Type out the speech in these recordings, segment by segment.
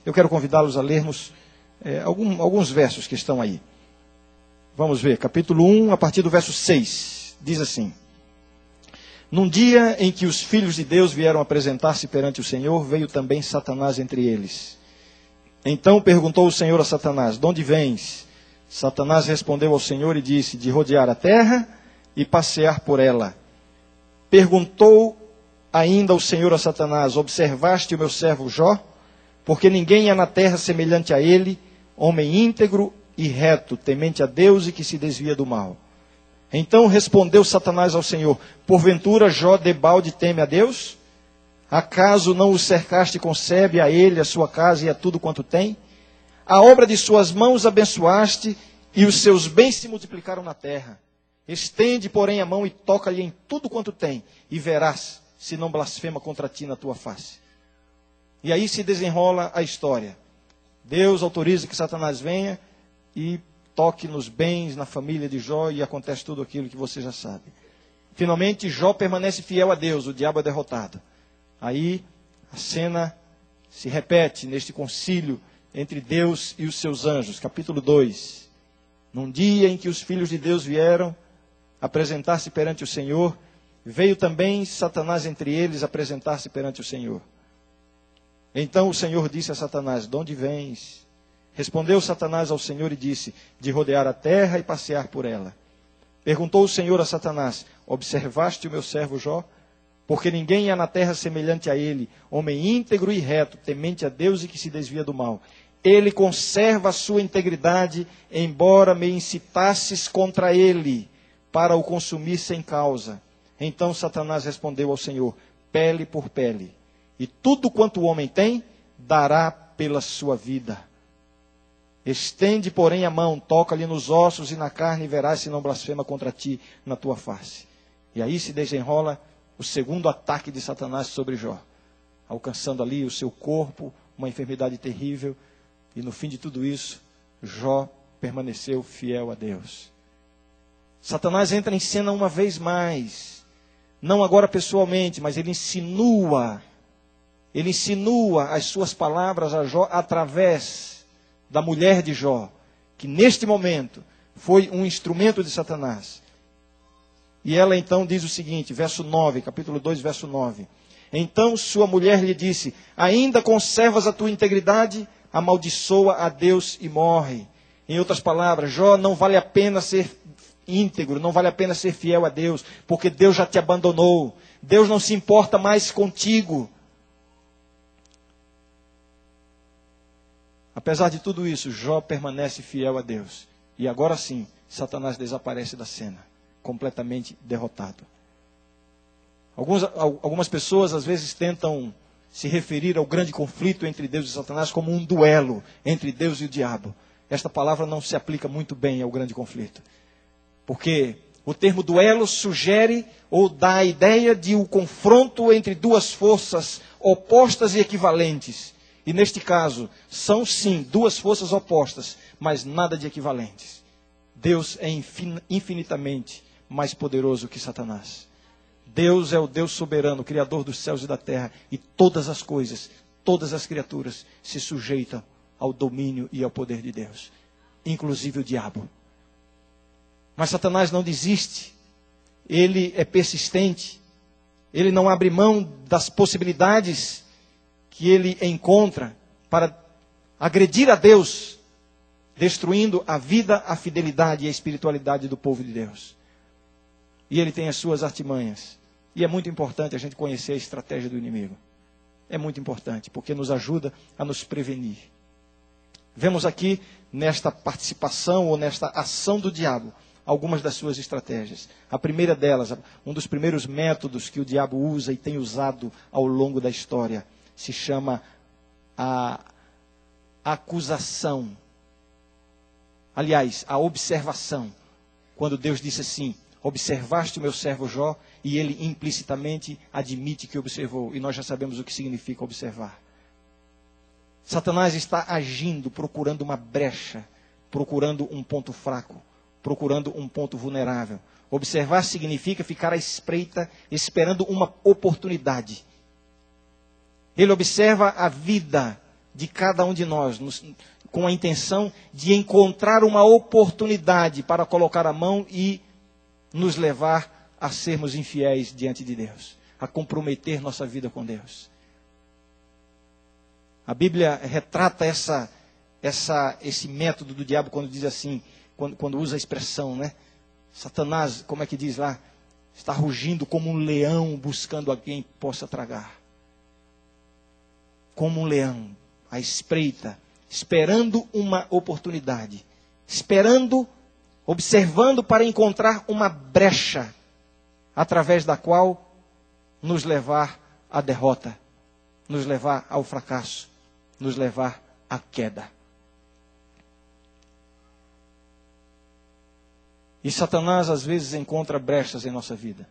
eu quero convidá-los a lermos alguns versos que estão aí. Vamos ver, capítulo 1, a partir do verso 6, diz assim: Num dia em que os filhos de Deus vieram apresentar-se perante o Senhor, veio também Satanás entre eles. Então perguntou o Senhor a Satanás: De onde vens? Satanás respondeu ao Senhor e disse: De rodear a terra e passear por ela. Perguntou ainda o Senhor a Satanás: Observaste o meu servo Jó? Porque ninguém há na terra semelhante a ele, homem íntegro e reto, temente a Deus e que se desvia do mal. Então respondeu Satanás ao Senhor: Porventura Jó debalde teme a Deus? Acaso não o cercaste e concebe a ele, a sua casa e a tudo quanto tem? A obra de suas mãos abençoaste e os seus bens se multiplicaram na terra. Estende, porém, a mão e toca-lhe em tudo quanto tem, e verás se não blasfema contra ti na tua face. E aí se desenrola a história. Deus autoriza que Satanás venha e toque nos bens, na família de Jó, e acontece tudo aquilo que você já sabe. Finalmente, Jó permanece fiel a Deus, o diabo é derrotado. Aí a cena se repete neste concílio entre Deus e os seus anjos. Capítulo 2. Num dia em que os filhos de Deus vieram apresentar-se perante o Senhor, veio também Satanás entre eles apresentar-se perante o Senhor. Então o Senhor disse a Satanás: De onde vens? Respondeu Satanás ao Senhor e disse: De rodear a terra e passear por ela. Perguntou o Senhor a Satanás: Observaste o meu servo Jó? Porque ninguém há na terra semelhante a ele, homem íntegro e reto, temente a Deus e que se desvia do mal. Ele conserva a sua integridade, embora me incitasses contra ele, para o consumir sem causa. Então Satanás respondeu ao Senhor: Pele por pele, e tudo quanto o homem tem, dará pela sua vida. Estende, porém, a mão, toca-lhe nos ossos e na carne, e verás se não blasfema contra ti na tua face. E aí se desenrola o segundo ataque de Satanás sobre Jó, alcançando ali o seu corpo, uma enfermidade terrível, e no fim de tudo isso, Jó permaneceu fiel a Deus. Satanás entra em cena uma vez mais, não agora pessoalmente, mas ele insinua as suas palavras a Jó através da mulher de Jó, que neste momento foi um instrumento de Satanás. E ela então diz o seguinte, verso 9, capítulo 2, verso 9. Então sua mulher lhe disse: Ainda conservas a tua integridade? Amaldiçoa a Deus e morre. Em outras palavras, Jó, não vale a pena ser íntegro, não vale a pena ser fiel a Deus, porque Deus já te abandonou. Deus não se importa mais contigo. Apesar de tudo isso, Jó permanece fiel a Deus. E agora sim, Satanás desaparece da cena, completamente derrotado. Algumas pessoas às vezes tentam se referir ao grande conflito entre Deus e Satanás como um duelo entre Deus e o diabo. Esta palavra não se aplica muito bem ao grande conflito. Porque o termo duelo sugere ou dá a ideia de um confronto entre duas forças opostas e equivalentes. E neste caso, são sim duas forças opostas, mas nada de equivalentes. Deus é infinitamente mais poderoso que Satanás. Deus é o Deus soberano, Criador dos céus e da terra, e todas as coisas, todas as criaturas se sujeitam ao domínio e ao poder de Deus, inclusive o diabo. Mas Satanás não desiste, ele é persistente, ele não abre mão das possibilidades que ele encontra para agredir a Deus, destruindo a vida, a fidelidade e a espiritualidade do povo de Deus. E ele tem as suas artimanhas. E é muito importante a gente conhecer a estratégia do inimigo. É muito importante, porque nos ajuda a nos prevenir. Vemos aqui, nesta participação ou nesta ação do diabo, algumas das suas estratégias. A primeira delas, um dos primeiros métodos que o diabo usa e tem usado ao longo da história, se chama a acusação. Aliás, a observação. Quando Deus disse assim: Observaste o meu servo Jó, e ele implicitamente admite que observou. E nós já sabemos o que significa observar. Satanás está agindo, procurando uma brecha, procurando um ponto fraco, procurando um ponto vulnerável. Observar significa ficar à espreita, esperando uma oportunidade. Ele observa a vida de cada um de nós, com a intenção de encontrar uma oportunidade para colocar a mão e nos levar a sermos infiéis diante de Deus, a comprometer nossa vida com Deus. A Bíblia retrata esse método do diabo quando diz assim, quando usa a expressão, né? Satanás, como é que diz lá? Está rugindo como um leão buscando a quem possa tragar. Como um leão, à espreita, esperando uma oportunidade. Observando para encontrar uma brecha, através da qual nos levar à derrota, nos levar ao fracasso, nos levar à queda. E Satanás às vezes encontra brechas em nossa vida.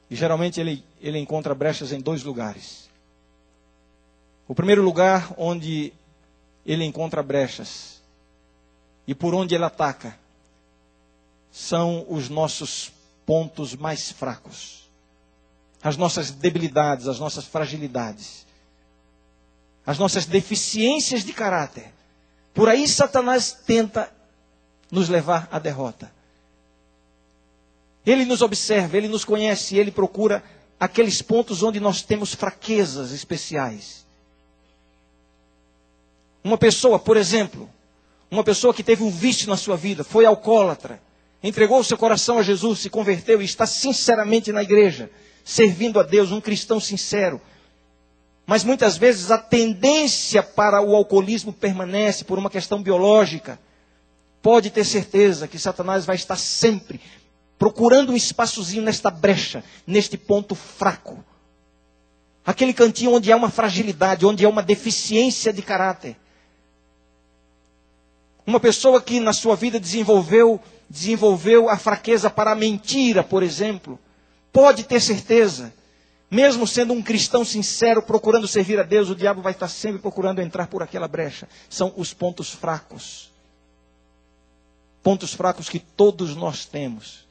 E geralmente ele encontra brechas em 2 lugares. O primeiro lugar onde ele encontra brechas e por onde ele ataca são os nossos pontos mais fracos. As nossas debilidades, as nossas fragilidades. As nossas deficiências de caráter. Por aí Satanás tenta nos levar à derrota. Ele nos observa, ele nos conhece, ele procura aqueles pontos onde nós temos fraquezas especiais. Uma pessoa, por exemplo, uma pessoa que teve um vício na sua vida, foi alcoólatra, entregou o seu coração a Jesus, se converteu e está sinceramente na igreja, servindo a Deus, um cristão sincero. Mas muitas vezes a tendência para o alcoolismo permanece por uma questão biológica. Pode ter certeza que Satanás vai estar sempre procurando um espaçozinho nesta brecha, neste ponto fraco. Aquele cantinho onde há uma fragilidade, onde há uma deficiência de caráter. Uma pessoa que na sua vida desenvolveu a fraqueza para a mentira, por exemplo, pode ter certeza, mesmo sendo um cristão sincero, procurando servir a Deus, o diabo vai estar sempre procurando entrar por aquela brecha. São os pontos fracos. Pontos fracos que todos nós temos.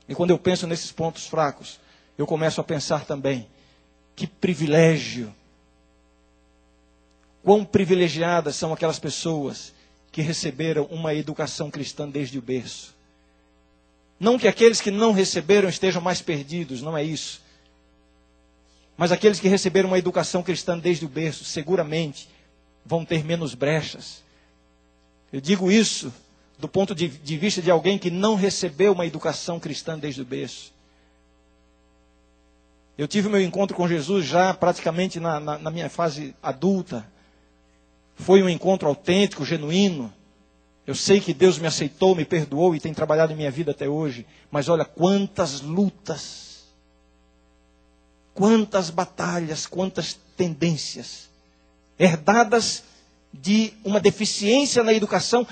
E quando eu penso nesses pontos fracos, eu começo a pensar também, que privilégio. Quão privilegiadas são aquelas pessoas que receberam uma educação cristã desde o berço. Não que aqueles que não receberam estejam mais perdidos, não é isso. Mas aqueles que receberam uma educação cristã desde o berço, seguramente vão ter menos brechas. Eu digo isso do ponto de vista de alguém que não recebeu uma educação cristã desde o berço. Eu tive meu encontro com Jesus já praticamente na minha fase adulta. Foi um encontro autêntico, genuíno. Eu sei que Deus me aceitou, me perdoou e tem trabalhado em minha vida até hoje. Mas olha, quantas lutas, quantas batalhas, quantas tendências herdadas de uma deficiência na educação,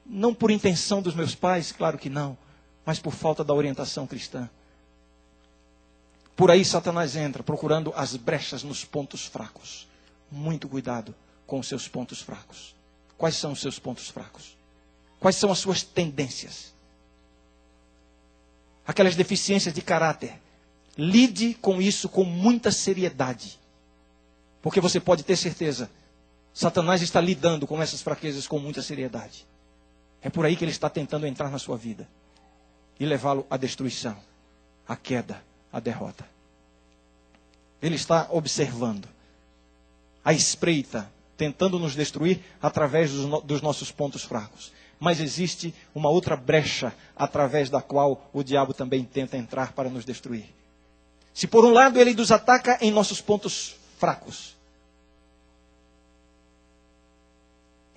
não por intenção dos meus pais, claro que não, mas por falta da orientação cristã. Por aí Satanás entra, procurando as brechas nos pontos fracos. Muito cuidado com os seus pontos fracos. Quais são os seus pontos fracos? Quais são as suas tendências? Aquelas deficiências de caráter. Lide com isso com muita seriedade. Porque você pode ter certeza, Satanás está lidando com essas fraquezas com muita seriedade. É por aí que ele está tentando entrar na sua vida e levá-lo à destruição, à queda, à derrota. Ele está observando, à espreita, tentando nos destruir através dos nossos pontos fracos. Mas existe uma outra brecha através da qual o diabo também tenta entrar para nos destruir. Se por um lado ele nos ataca em nossos pontos fracos,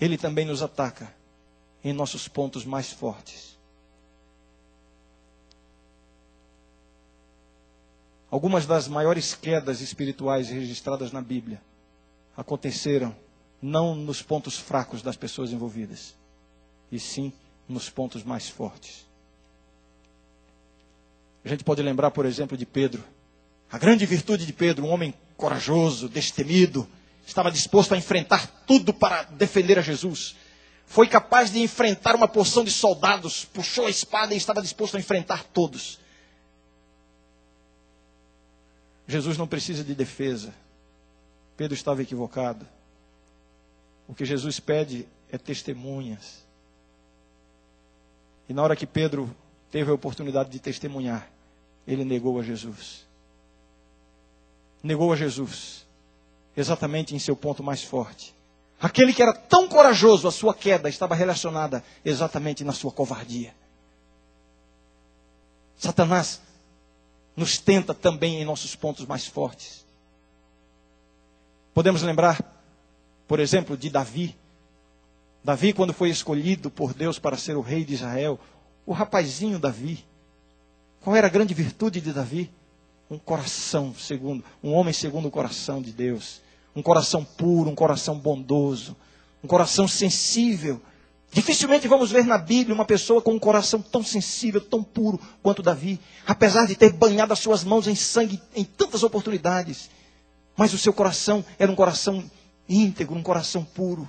ele também nos ataca em nossos pontos mais fortes. Algumas das maiores quedas espirituais registradas na Bíblia aconteceram não nos pontos fracos das pessoas envolvidas, e sim nos pontos mais fortes. A gente pode lembrar, por exemplo, de Pedro. A grande virtude de Pedro, um homem corajoso, destemido, estava disposto a enfrentar tudo para defender a Jesus. Foi capaz de enfrentar uma porção de soldados, puxou a espada e estava disposto a enfrentar todos. Jesus não precisa de defesa. Pedro estava equivocado. O que Jesus pede é testemunhas. E na hora que Pedro teve a oportunidade de testemunhar, ele negou a Jesus. Negou a Jesus, exatamente em seu ponto mais forte. Aquele que era tão corajoso, a sua queda estava relacionada exatamente na sua covardia. Satanás nos tenta também em nossos pontos mais fortes. Podemos lembrar, por exemplo, de Davi. Davi, quando foi escolhido por Deus para ser o rei de Israel, o rapazinho Davi. Qual era a grande virtude de Davi? Um homem segundo o coração de Deus. Um coração puro, um coração bondoso, um coração sensível. Dificilmente vamos ver na Bíblia uma pessoa com um coração tão sensível, tão puro quanto Davi. Apesar de ter banhado as suas mãos em sangue em tantas oportunidades. Mas o seu coração era um coração íntegro, um coração puro.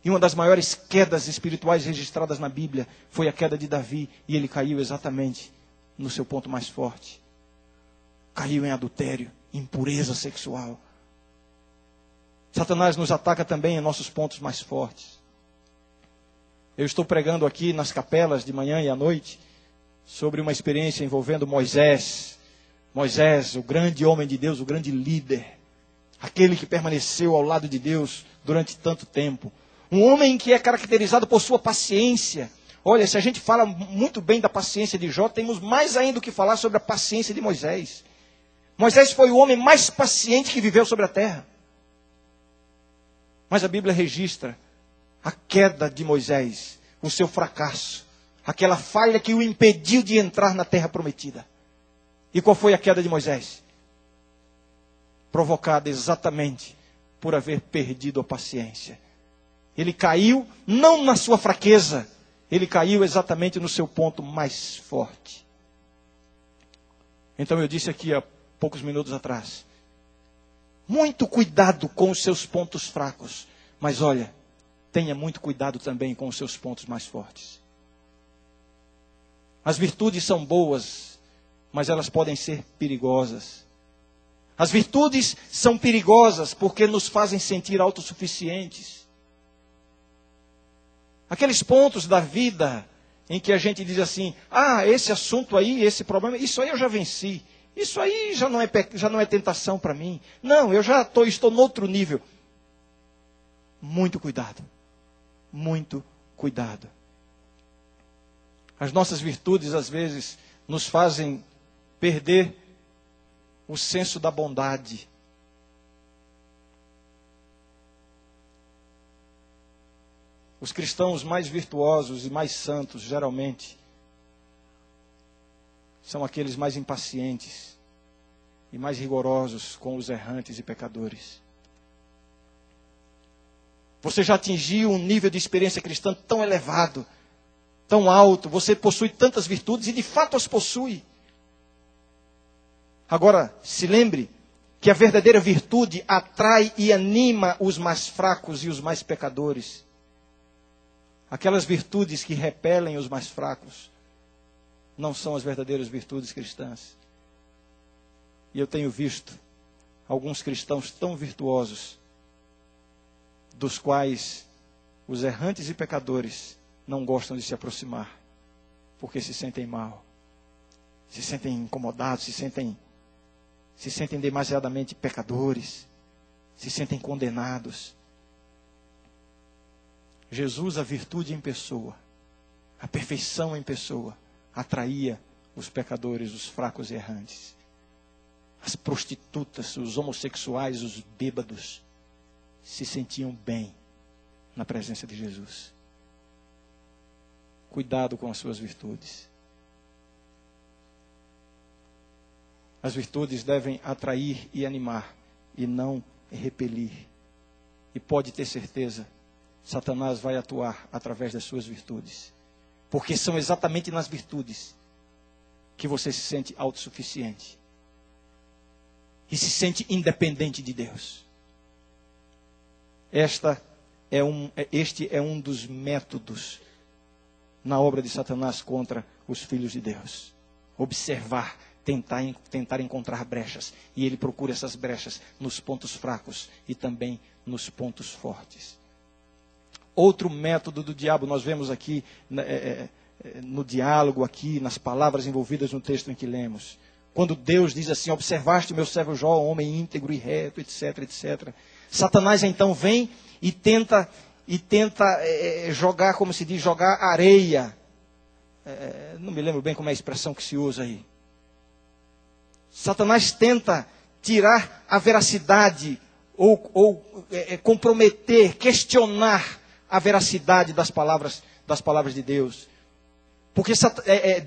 E uma das maiores quedas espirituais registradas na Bíblia foi a queda de Davi. E ele caiu exatamente no seu ponto mais forte. Caiu em adultério, impureza sexual. Satanás nos ataca também em nossos pontos mais fortes. Eu estou pregando aqui nas capelas de manhã e à noite sobre uma experiência envolvendo Moisés. Moisés, o grande homem de Deus, o grande líder. Aquele que permaneceu ao lado de Deus durante tanto tempo. Um homem que é caracterizado por sua paciência. Olha, se a gente fala muito bem da paciência de Jó, temos mais ainda o que falar sobre a paciência de Moisés. Moisés foi o homem mais paciente que viveu sobre a terra. Mas a Bíblia registra a queda de Moisés, o seu fracasso, aquela falha que o impediu de entrar na terra prometida. E qual foi a queda de Moisés? Provocada exatamente por haver perdido a paciência. Ele caiu não na sua fraqueza, ele caiu exatamente no seu ponto mais forte. Então eu disse aqui há poucos minutos atrás, muito cuidado com os seus pontos fracos, mas olha, tenha muito cuidado também com os seus pontos mais fortes. As virtudes são boas, mas elas podem ser perigosas. As virtudes são perigosas porque nos fazem sentir autossuficientes. Aqueles pontos da vida em que a gente diz assim, esse assunto aí, esse problema, isso aí eu já venci. Isso aí já não é tentação para mim. Não, eu já estou no outro nível. Muito cuidado. Muito cuidado. As nossas virtudes, às vezes, nos fazem perder o senso da bondade. Os cristãos mais virtuosos e mais santos, geralmente, são aqueles mais impacientes e mais rigorosos com os errantes e pecadores. Você já atingiu um nível de experiência cristã tão elevado, tão alto, você possui tantas virtudes e de fato as possui. Agora, se lembre que a verdadeira virtude atrai e anima os mais fracos e os mais pecadores. Aquelas virtudes que repelem os mais fracos não são as verdadeiras virtudes cristãs. E eu tenho visto alguns cristãos tão virtuosos, dos quais os errantes e pecadores não gostam de se aproximar, porque se sentem mal, se sentem incomodados, se sentem demasiadamente pecadores, se sentem condenados. Jesus, a virtude em pessoa, a perfeição em pessoa, atraía os pecadores, os fracos e errantes. As prostitutas, os homossexuais, os bêbados, se sentiam bem na presença de Jesus. Cuidado com as suas virtudes. As virtudes devem atrair e animar, e não repelir. E pode ter certeza, Satanás vai atuar através das suas virtudes. Porque são exatamente nas virtudes que você se sente autossuficiente. E se sente independente de Deus. Este é um dos métodos na obra de Satanás contra os filhos de Deus. Observar tentar encontrar brechas. E ele procura essas brechas nos pontos fracos e também nos pontos fortes. Outro método do diabo, nós vemos aqui no diálogo, aqui nas palavras envolvidas no texto em que lemos. Quando Deus diz assim, observaste o meu servo Jó, homem íntegro e reto, etc, etc. Satanás então vem e tenta jogar, como se diz, jogar areia. Não me lembro bem como é a expressão que se usa aí. Satanás tenta tirar a veracidade ou comprometer, questionar a veracidade das palavras de Deus. Porque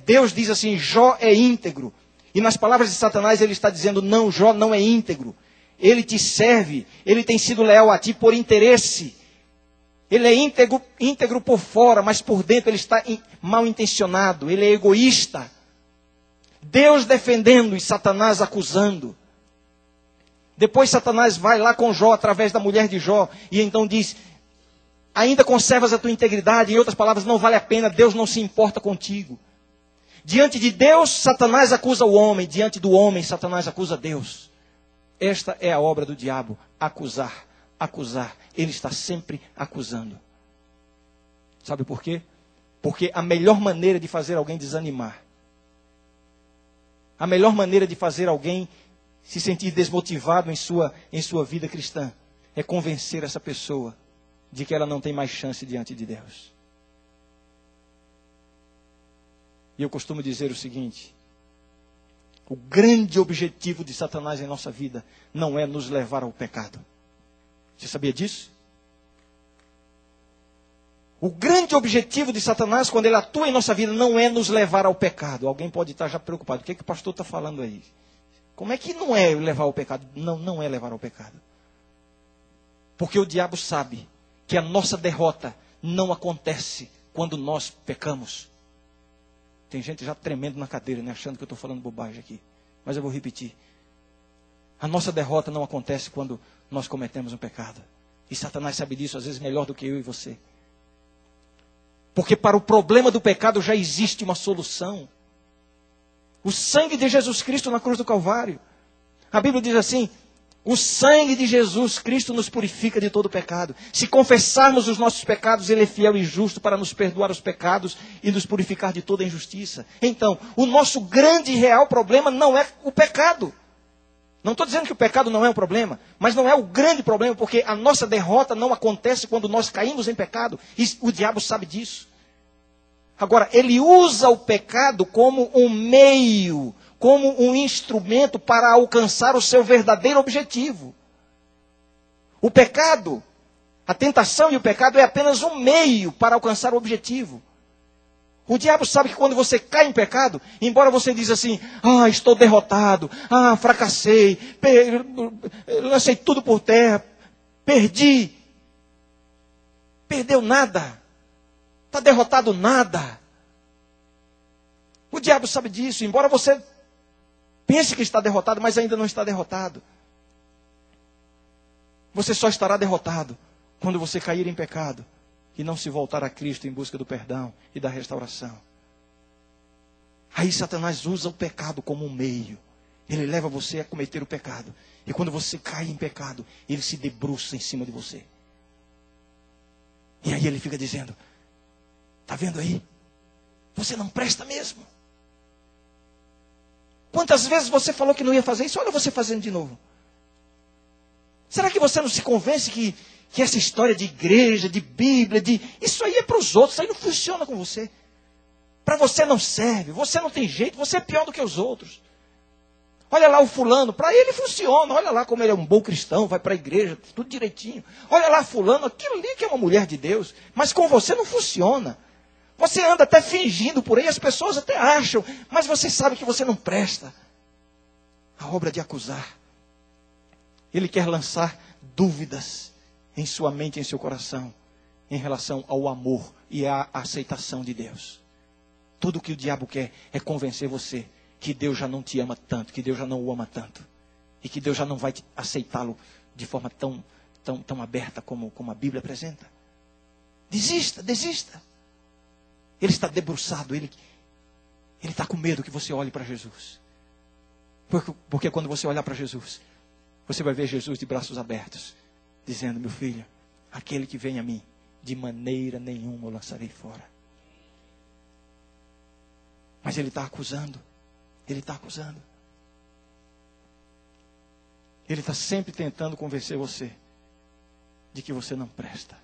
Deus diz assim, Jó é íntegro. E nas palavras de Satanás ele está dizendo, não, Jó não é íntegro. Ele te serve, ele tem sido leal a ti por interesse. Ele é íntegro por fora, mas por dentro ele está mal intencionado, ele é egoísta. Deus defendendo e Satanás acusando. Depois Satanás vai lá com Jó, através da mulher de Jó, e então diz, ainda conservas a tua integridade, em outras palavras, não vale a pena, Deus não se importa contigo. Diante de Deus, Satanás acusa o homem, diante do homem, Satanás acusa Deus. Esta é a obra do diabo, acusar. Ele está sempre acusando. Sabe por quê? Porque a melhor maneira de fazer alguém desanimar, a melhor maneira de fazer alguém se sentir desmotivado em sua vida cristã, é convencer essa pessoa de que ela não tem mais chance diante de Deus. E eu costumo dizer o seguinte, o grande objetivo de Satanás em nossa vida não é nos levar ao pecado. Você sabia disso? O grande objetivo de Satanás, quando ele atua em nossa vida, não é nos levar ao pecado. Alguém pode estar já preocupado. O que o pastor está falando aí? Como é que não é levar ao pecado? Não é levar ao pecado. Porque o diabo sabe que a nossa derrota não acontece quando nós pecamos. Tem gente já tremendo na cadeira, né, achando que eu estou falando bobagem aqui. Mas eu vou repetir. A nossa derrota não acontece quando nós cometemos um pecado. E Satanás sabe disso, às vezes melhor do que eu e você. Porque para o problema do pecado já existe uma solução. O sangue de Jesus Cristo na cruz do Calvário. A Bíblia diz assim, o sangue de Jesus Cristo nos purifica de todo pecado. Se confessarmos os nossos pecados, Ele é fiel e justo para nos perdoar os pecados e nos purificar de toda injustiça. Então, o nosso grande e real problema não é o pecado. Não estou dizendo que o pecado não é um problema, mas não é o grande problema, porque a nossa derrota não acontece quando nós caímos em pecado. E o diabo sabe disso. Agora, ele usa o pecado como um meio, como um instrumento para alcançar o seu verdadeiro objetivo. O pecado, a tentação e o pecado é apenas um meio para alcançar o objetivo. O diabo sabe que quando você cai em pecado, embora você diz assim, estou derrotado, fracassei, lancei tudo por terra, perdi. Perdeu nada. Está derrotado nada. O diabo sabe disso, embora você pense que está derrotado, mas ainda não está derrotado. Você só estará derrotado quando você cair em pecado e não se voltar a Cristo em busca do perdão e da restauração. Aí Satanás usa o pecado como um meio. Ele leva você a cometer o pecado. E quando você cai em pecado, ele se debruça em cima de você. E aí ele fica dizendo, está vendo aí? Você não presta mesmo. Quantas vezes você falou que não ia fazer isso? Olha você fazendo de novo. Será que você não se convence que essa história de igreja, de Bíblia, isso aí é para os outros, isso aí não funciona com você. Para você não serve, você não tem jeito, você é pior do que os outros. Olha lá o fulano, para ele funciona, olha lá como ele é um bom cristão, vai para a igreja, tudo direitinho. Olha lá fulano, aquilo ali que é uma mulher de Deus, mas com você não funciona. Você anda até fingindo por aí, as pessoas até acham, mas você sabe que você não presta. A obra de acusar. Ele quer lançar dúvidas em sua mente, em seu coração, em relação ao amor e à aceitação de Deus. Tudo que o diabo quer é convencer você que Deus já não te ama tanto, que Deus já não o ama tanto, e que Deus já não vai aceitá-lo de forma tão aberta como a Bíblia apresenta. Desista. Ele está debruçado, ele está com medo que você olhe para Jesus. Porque quando você olhar para Jesus, você vai ver Jesus de braços abertos, dizendo: meu filho, aquele que vem a mim, de maneira nenhuma o lançarei fora. Mas ele está acusando. Ele está acusando. Ele está sempre tentando convencer você de que você não presta.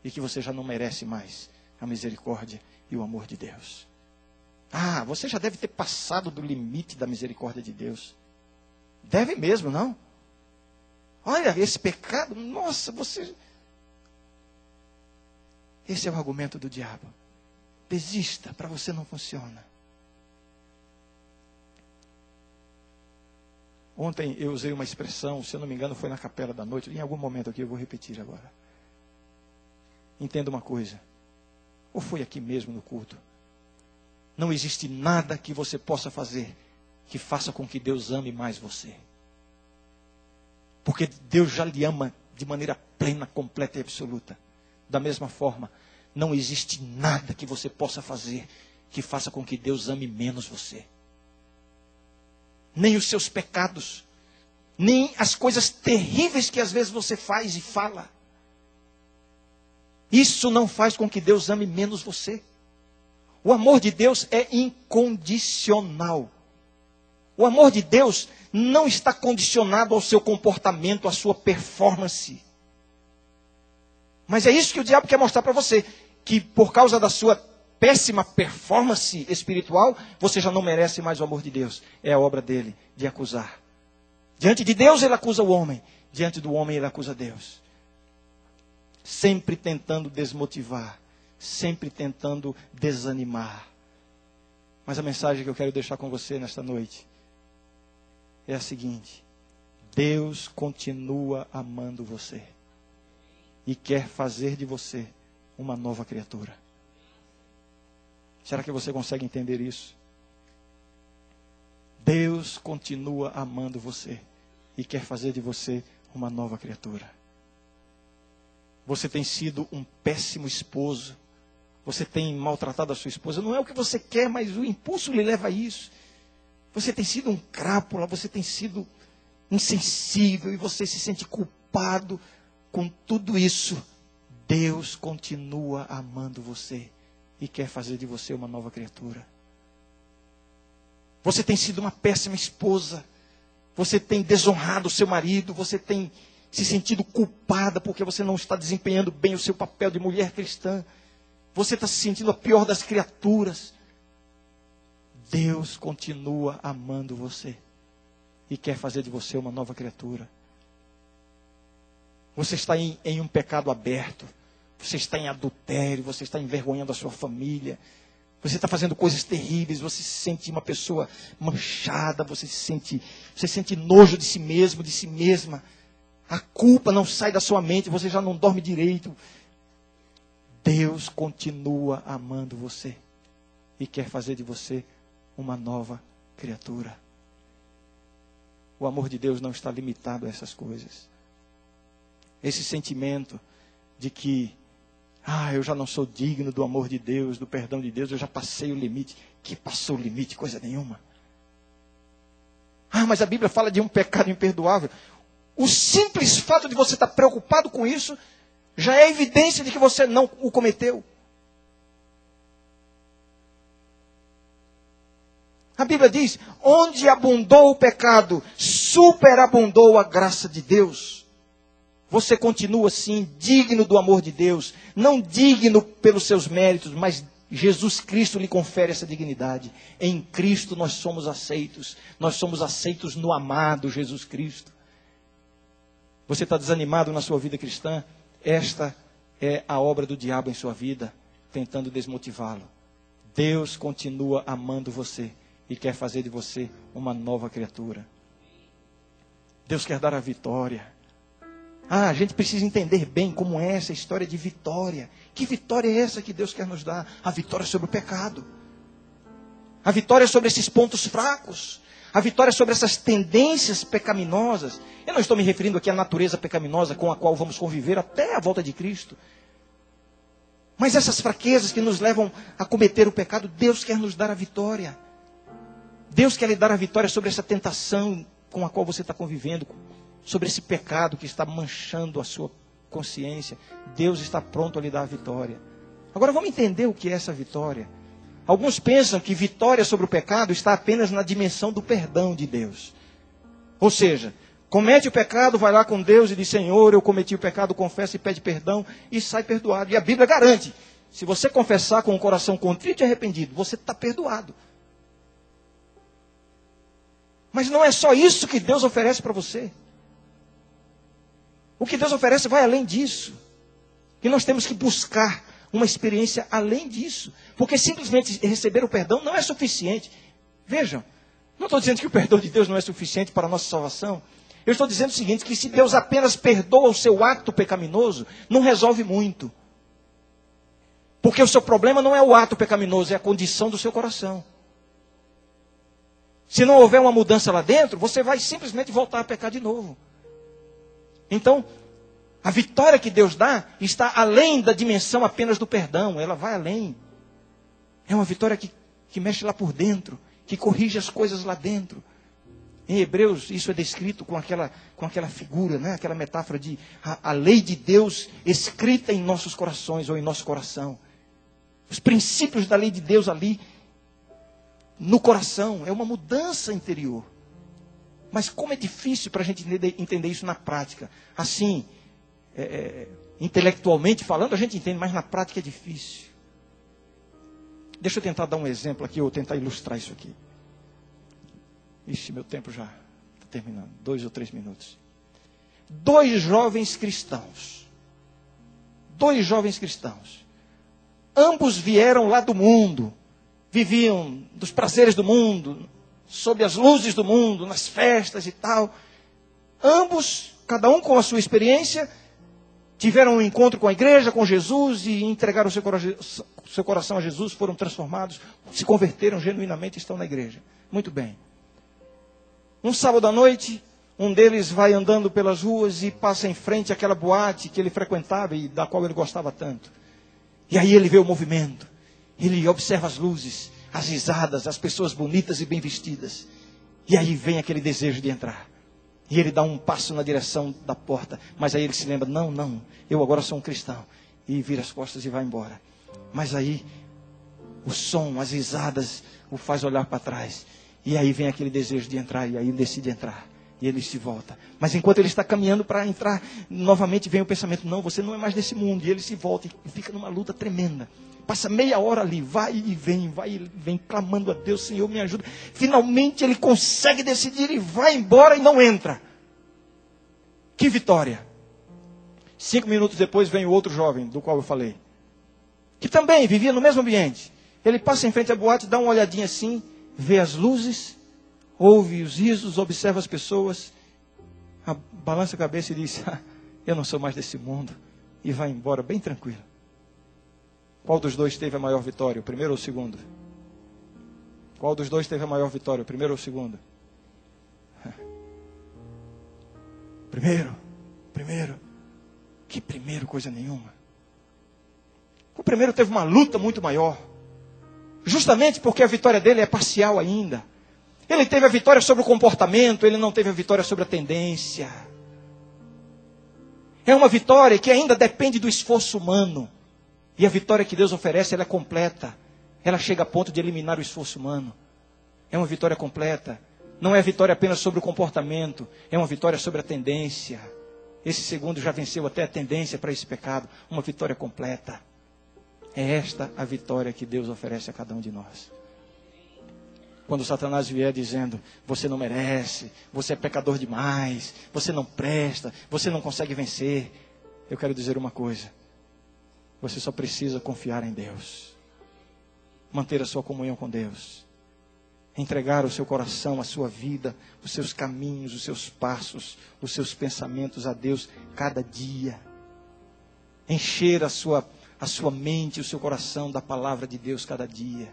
E que você já não merece mais a misericórdia e o amor de Deus. Ah, você já deve ter passado do limite da misericórdia de Deus. Deve mesmo, não? Olha, esse pecado, nossa, você... Esse é o argumento do diabo. Desista, para você não funciona. Ontem eu usei uma expressão, se eu não me engano foi na capela da noite, em algum momento aqui eu vou repetir agora. Entenda uma coisa, ou foi aqui mesmo no culto, não existe nada que você possa fazer que faça com que Deus ame mais você. Porque Deus já lhe ama de maneira plena, completa e absoluta. Da mesma forma, não existe nada que você possa fazer que faça com que Deus ame menos você. Nem os seus pecados, nem as coisas terríveis que às vezes você faz e fala. Isso não faz com que Deus ame menos você. O amor de Deus é incondicional. O amor de Deus não está condicionado ao seu comportamento, à sua performance. Mas é isso que o diabo quer mostrar para você. Que por causa da sua péssima performance espiritual, você já não merece mais o amor de Deus. É a obra dele de acusar. Diante de Deus ele acusa o homem. Diante do homem ele acusa Deus. Sempre tentando desmotivar. Sempre tentando desanimar. Mas a mensagem que eu quero deixar com você nesta noite é a seguinte: Deus continua amando você e quer fazer de você uma nova criatura. Será que você consegue entender isso? Deus continua amando você e quer fazer de você uma nova criatura. Você tem sido um péssimo esposo. Você tem maltratado a sua esposa. Não é o que você quer, mas o impulso lhe leva a isso. Você tem sido um crápula, você tem sido insensível e você se sente culpado com tudo isso. Deus continua amando você e quer fazer de você uma nova criatura. Você tem sido uma péssima esposa. Você tem desonrado o seu marido. Você tem se sentido culpada porque você não está desempenhando bem o seu papel de mulher cristã. Você está se sentindo a pior das criaturas. Deus continua amando você e quer fazer de você uma nova criatura. Você está em um pecado aberto. Você está em adultério. Você está envergonhando a sua família. Você está fazendo coisas terríveis. Você se sente uma pessoa manchada. Você sente nojo de si mesmo, de si mesma. A culpa não sai da sua mente. Você já não dorme direito. Deus continua amando você e quer fazer de você uma nova criatura. O amor de Deus não está limitado a essas coisas. Esse sentimento de que, eu já não sou digno do amor de Deus, do perdão de Deus, eu já passei o limite. Que passou o limite? Coisa nenhuma. Mas a Bíblia fala de um pecado imperdoável. O simples fato de você estar preocupado com isso já é evidência de que você não o cometeu. A Bíblia diz: onde abundou o pecado, superabundou a graça de Deus. Você continua sim digno do amor de Deus. Não digno pelos seus méritos, mas Jesus Cristo lhe confere essa dignidade. Em Cristo nós somos aceitos. Nós somos aceitos no amado Jesus Cristo. Você está desanimado na sua vida cristã? Esta é a obra do diabo em sua vida, tentando desmotivá-lo. Deus continua amando você e quer fazer de você uma nova criatura. Deus quer dar a vitória. A gente precisa entender bem como é essa história de vitória. Que vitória é essa que Deus quer nos dar? A vitória sobre o pecado. A vitória sobre esses pontos fracos. A vitória sobre essas tendências pecaminosas. Eu não estou me referindo aqui à natureza pecaminosa com a qual vamos conviver até a volta de Cristo. Mas essas fraquezas que nos levam a cometer o pecado, Deus quer nos dar a vitória. Deus quer lhe dar a vitória sobre essa tentação com a qual você está convivendo, sobre esse pecado que está manchando a sua consciência. Deus está pronto a lhe dar a vitória. Agora vamos entender o que é essa vitória. Alguns pensam que vitória sobre o pecado está apenas na dimensão do perdão de Deus. Ou seja, comete o pecado, vai lá com Deus e diz: Senhor, eu cometi o pecado, confessa e pede perdão e sai perdoado. E a Bíblia garante, se você confessar com o coração contrito e arrependido, você está perdoado. Mas não é só isso que Deus oferece para você. O que Deus oferece vai além disso. E nós temos que buscar uma experiência além disso. Porque simplesmente receber o perdão não é suficiente. Vejam, não estou dizendo que o perdão de Deus não é suficiente para a nossa salvação. Eu estou dizendo o seguinte, que se Deus apenas perdoa o seu ato pecaminoso, não resolve muito. Porque o seu problema não é o ato pecaminoso, é a condição do seu coração. Se não houver uma mudança lá dentro, você vai simplesmente voltar a pecar de novo. Então, a vitória que Deus dá está além da dimensão apenas do perdão. Ela vai além. É uma vitória que mexe lá por dentro, que corrige as coisas lá dentro. Em Hebreus, isso é descrito com aquela figura, né? Aquela metáfora de a lei de Deus escrita em nossos corações ou em nosso coração. Os princípios da lei de Deus ali no coração. É uma mudança interior. Mas como é difícil para a gente entender isso na prática. Assim, intelectualmente falando, a gente entende, mas na prática é difícil. Deixa eu tentar dar um exemplo aqui, ou tentar ilustrar isso aqui. Ixi, meu tempo já está terminando. 2 ou 3 minutos. 2 jovens cristãos. 2 jovens cristãos. Ambos vieram lá do mundo. Viviam dos prazeres do mundo, sob as luzes do mundo, nas festas e tal. Ambos, cada um com a sua experiência, tiveram um encontro com a igreja, com Jesus, e entregaram seu coração a Jesus, foram transformados, se converteram genuinamente e estão na igreja. Muito bem. Um sábado à noite, um deles vai andando pelas ruas e passa em frente àquela boate que ele frequentava e da qual ele gostava tanto. E aí ele vê o movimento. Ele observa as luzes, as risadas, as pessoas bonitas e bem vestidas. E aí vem aquele desejo de entrar. E ele dá um passo na direção da porta. Mas aí ele se lembra, não, eu agora sou um cristão. E vira as costas e vai embora. Mas aí o som, as risadas, o faz olhar para trás. E aí vem aquele desejo de entrar. E aí ele decide entrar. E ele se volta. Mas enquanto ele está caminhando para entrar, novamente vem o pensamento, não, você não é mais desse mundo. E ele se volta e fica numa luta tremenda. Passa meia hora ali, vai e vem, clamando a Deus, Senhor, me ajuda. Finalmente ele consegue decidir e vai embora e não entra. Que vitória. 5 minutos depois vem o outro jovem, do qual eu falei. Que também vivia no mesmo ambiente. Ele passa em frente à boate, dá uma olhadinha assim, vê as luzes, ouve os risos, observa as pessoas, balança a cabeça e diz, eu não sou mais desse mundo. E vai embora bem tranquilo. Qual dos dois teve a maior vitória, o primeiro ou o segundo? Qual dos dois teve a maior vitória, o primeiro ou o segundo? Primeiro. Que primeiro, coisa nenhuma. O primeiro teve uma luta muito maior. Justamente porque a vitória dele é parcial ainda. Ele teve a vitória sobre o comportamento, ele não teve a vitória sobre a tendência. É uma vitória que ainda depende do esforço humano. E a vitória que Deus oferece, ela é completa. Ela chega a ponto de eliminar o esforço humano. É uma vitória completa. Não é vitória apenas sobre o comportamento. É uma vitória sobre a tendência. Esse segundo já venceu até a tendência para esse pecado. Uma vitória completa. É esta a vitória que Deus oferece a cada um de nós. Quando Satanás vier dizendo, você não merece, você é pecador demais, você não presta, você não consegue vencer. Eu quero dizer uma coisa. Você só precisa confiar em Deus. Manter a sua comunhão com Deus. Entregar o seu coração, a sua vida, os seus caminhos, os seus passos, os seus pensamentos a Deus cada dia. Encher a sua mente, o seu coração da palavra de Deus cada dia.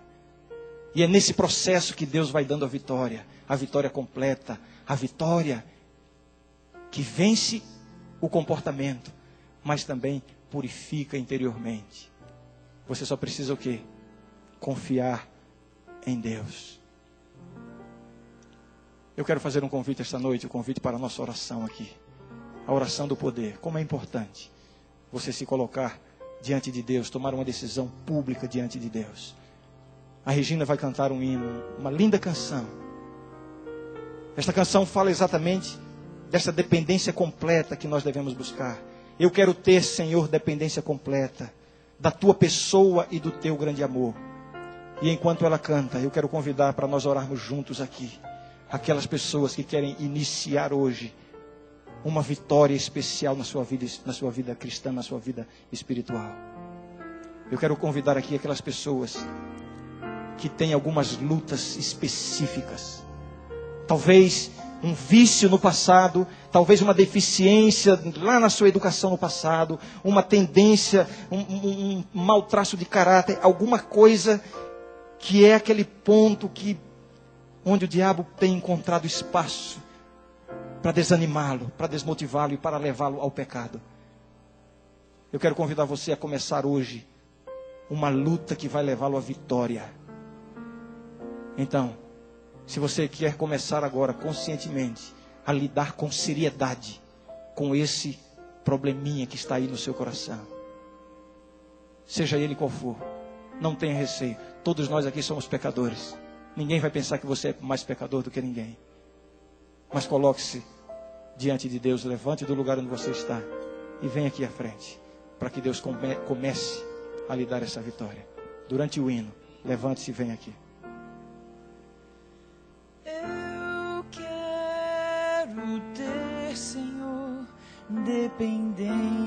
E é nesse processo que Deus vai dando a vitória completa, a vitória que vence o comportamento, mas também purifica interiormente. Você só precisa o quê? Confiar em Deus. Eu quero fazer um convite esta noite, um convite para a nossa oração aqui. A oração do poder. Como é importante você se colocar diante de Deus, tomar uma decisão pública diante de Deus. A Regina vai cantar um hino, uma linda canção. Esta canção fala exatamente dessa dependência completa que nós devemos buscar. Eu quero ter, Senhor, dependência completa da tua pessoa e do teu grande amor. E enquanto ela canta, eu quero convidar para nós orarmos juntos aqui. Aquelas pessoas que querem iniciar hoje uma vitória especial na sua vida cristã, na sua vida espiritual. Eu quero convidar aqui aquelas pessoas que têm algumas lutas específicas. Talvez um vício no passado, talvez uma deficiência lá na sua educação no passado, uma tendência, um mau traço de caráter, alguma coisa que é aquele ponto onde o diabo tem encontrado espaço para desanimá-lo, para desmotivá-lo e para levá-lo ao pecado. Eu quero convidar você a começar hoje uma luta que vai levá-lo à vitória. Então, se você quer começar agora conscientemente a lidar com seriedade com esse probleminha que está aí no seu coração, seja ele qual for, não tenha receio. Todos nós aqui somos pecadores. Ninguém vai pensar que você é mais pecador do que ninguém. Mas coloque-se diante de Deus, levante do lugar onde você está e venha aqui à frente, para que Deus comece a lhe dar essa vitória. Durante o hino, levante-se e venha aqui. Eu quero ter, Senhor, dependência